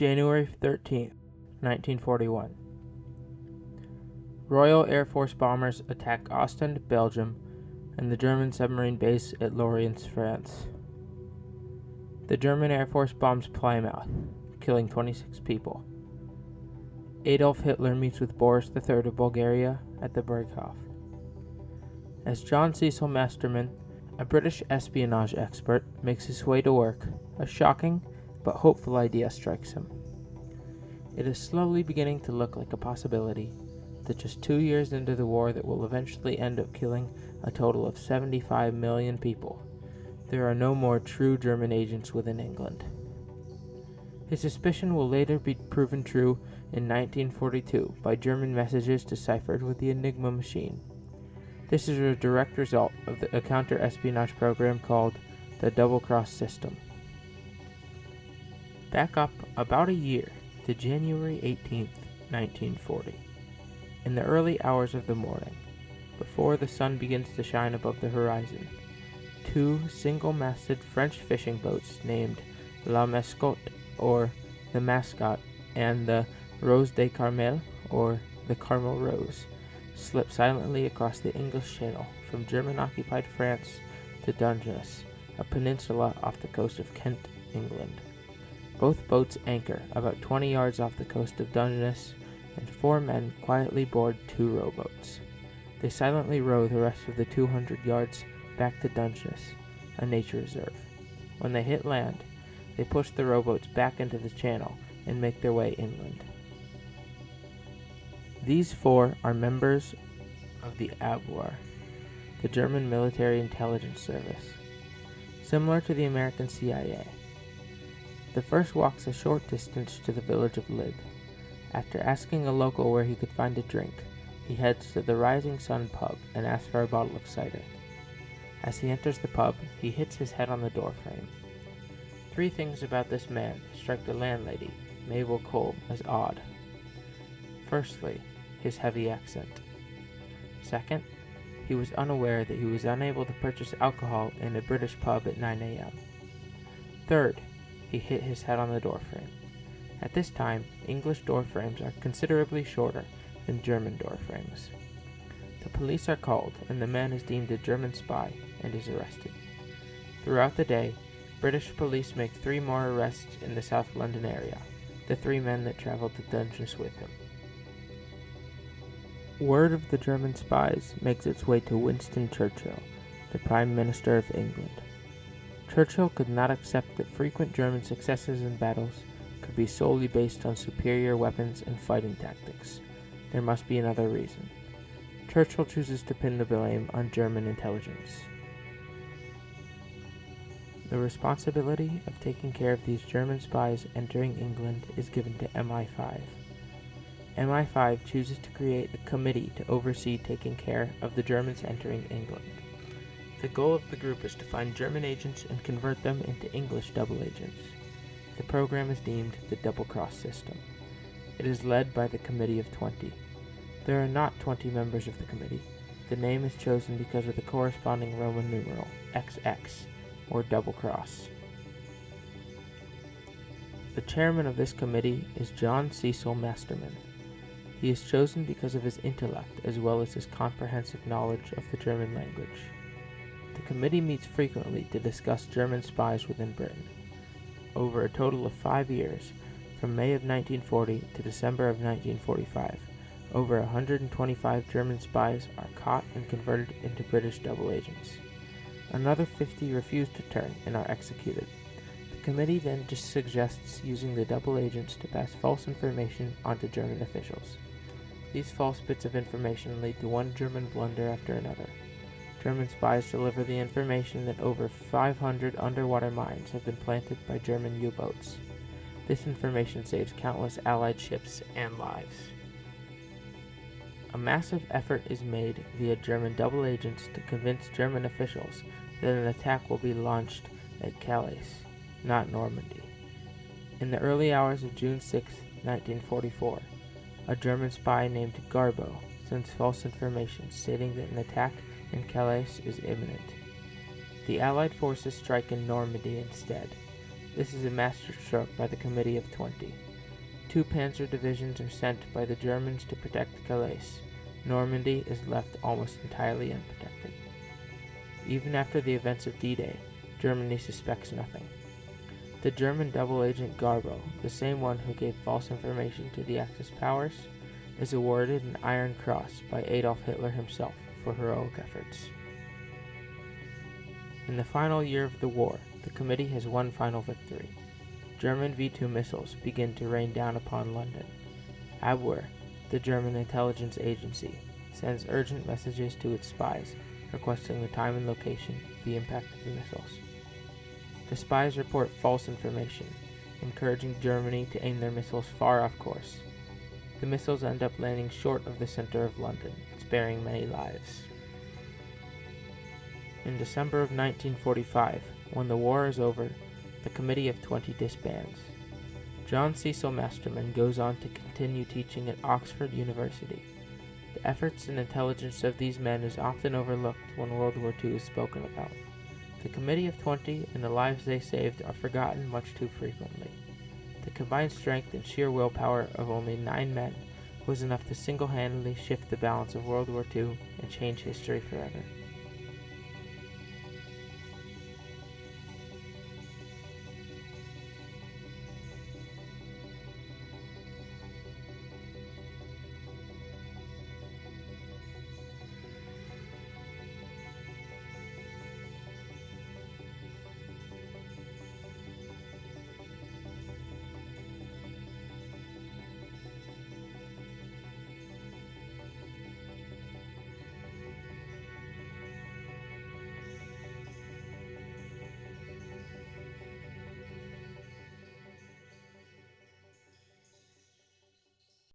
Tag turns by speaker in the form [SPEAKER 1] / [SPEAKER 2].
[SPEAKER 1] January 13th, 1941. Royal Air Force bombers attack Ostend, Belgium, and the German submarine base at Lorient, France. The German Air Force bombs Plymouth, killing 26 people. Adolf Hitler meets with Boris III of Bulgaria at the Berghof. As John Cecil Masterman, a British espionage expert, makes his way to work, a shocking but hopeful idea strikes him. It is slowly beginning to look like a possibility that just 2 years into the war that will eventually end up killing a total of 75 million people, there are no more true German agents within England. His suspicion will later be proven true in 1942 by German messages deciphered with the Enigma machine. This is a direct result of a counter-espionage program called the Double Cross System. Back up about a year to January 18th, 1940. In the early hours of the morning, before the sun begins to shine above the horizon, two single-masted French fishing boats named La Mascotte, or the Mascot, and the Rose de Carmel, or the Carmel Rose, slip silently across the English Channel from German-occupied France to Dungeness, a peninsula off the coast of Kent, England. Both boats anchor about 20 yards off the coast of Dungeness, and 4 men quietly board 2 rowboats. They silently row the rest of the 200 yards back to Dungeness, a nature reserve. When they hit land, they push the rowboats back into the channel and make their way inland. These 4 are members of the Abwehr, the German military intelligence service, similar to the American CIA. The first walks a short distance to the village of Lib. After asking a local where he could find a drink, he heads to the Rising Sun pub and asks for a bottle of cider. As he enters the pub, he hits his head on the doorframe. 3 things about this man strike the landlady, Mabel Kolb, as odd. Firstly, his heavy accent. Second, he was unaware that he was unable to purchase alcohol in a British pub at 9 a.m. Third, he hit his head on the doorframe. At this time, English door frames are considerably shorter than German door frames. The police are called, and the man is deemed a German spy and is arrested. Throughout the day, British police make 3 more arrests in the South London area, the 3 men that traveled to Dungeness with him. Word of the German spies makes its way to Winston Churchill, the Prime Minister of England. Churchill could not accept that frequent German successes in battles could be solely based on superior weapons and fighting tactics. There must be another reason. Churchill chooses to pin the blame on German intelligence. The responsibility of taking care of these German spies entering England is given to MI5. MI5 chooses to create a committee to oversee taking care of the Germans entering England. The goal of the group is to find German agents and convert them into English double agents. The program is deemed the Double Cross System. It is led by the Committee of 20. There are not 20 members of the committee. The name is chosen because of the corresponding Roman numeral, XX, or Double Cross. The chairman of this committee is John Cecil Masterman. He is chosen because of his intellect as well as his comprehensive knowledge of the German language. The committee meets frequently to discuss German spies within Britain. Over a total of 5 years, from May of 1940 to December of 1945, over 125 German spies are caught and converted into British double agents. Another 50 refuse to turn and are executed. The committee then just suggests using the double agents to pass false information onto German officials. These false bits of information lead to one German blunder after another. German spies deliver the information that over 500 underwater mines have been planted by German U-boats. This information saves countless Allied ships and lives. A massive effort is made via German double agents to convince German officials that an attack will be launched at Calais, not Normandy. In the early hours of June 6, 1944, a German spy named Garbo sends false information stating that an attack in Calais is imminent. The Allied forces strike in Normandy instead. This is a masterstroke by the Committee of 20. 2 panzer divisions are sent by the Germans to protect Calais. Normandy is left almost entirely unprotected. Even after the events of D-Day, Germany suspects nothing. The German double agent Garbo, the same one who gave false information to the Axis powers, is awarded an Iron Cross by Adolf Hitler himself for heroic efforts. In the final year of the war, the committee has one final victory. German V-2 missiles begin to rain down upon London. Abwehr, the German intelligence agency, sends urgent messages to its spies requesting the time and location of the impact of the missiles. The spies report false information, encouraging Germany to aim their missiles far off course. The missiles end up landing short of the center of London, sparing many lives. In December of 1945, when the war is over, the Committee of 20 disbands. John Cecil Masterman goes on to continue teaching at Oxford University. The efforts and intelligence of these men is often overlooked when World War II is spoken about. The Committee of 20 and the lives they saved are forgotten much too frequently. The combined strength and sheer willpower of only 9 men was enough to single-handedly shift the balance of World War II and change history forever.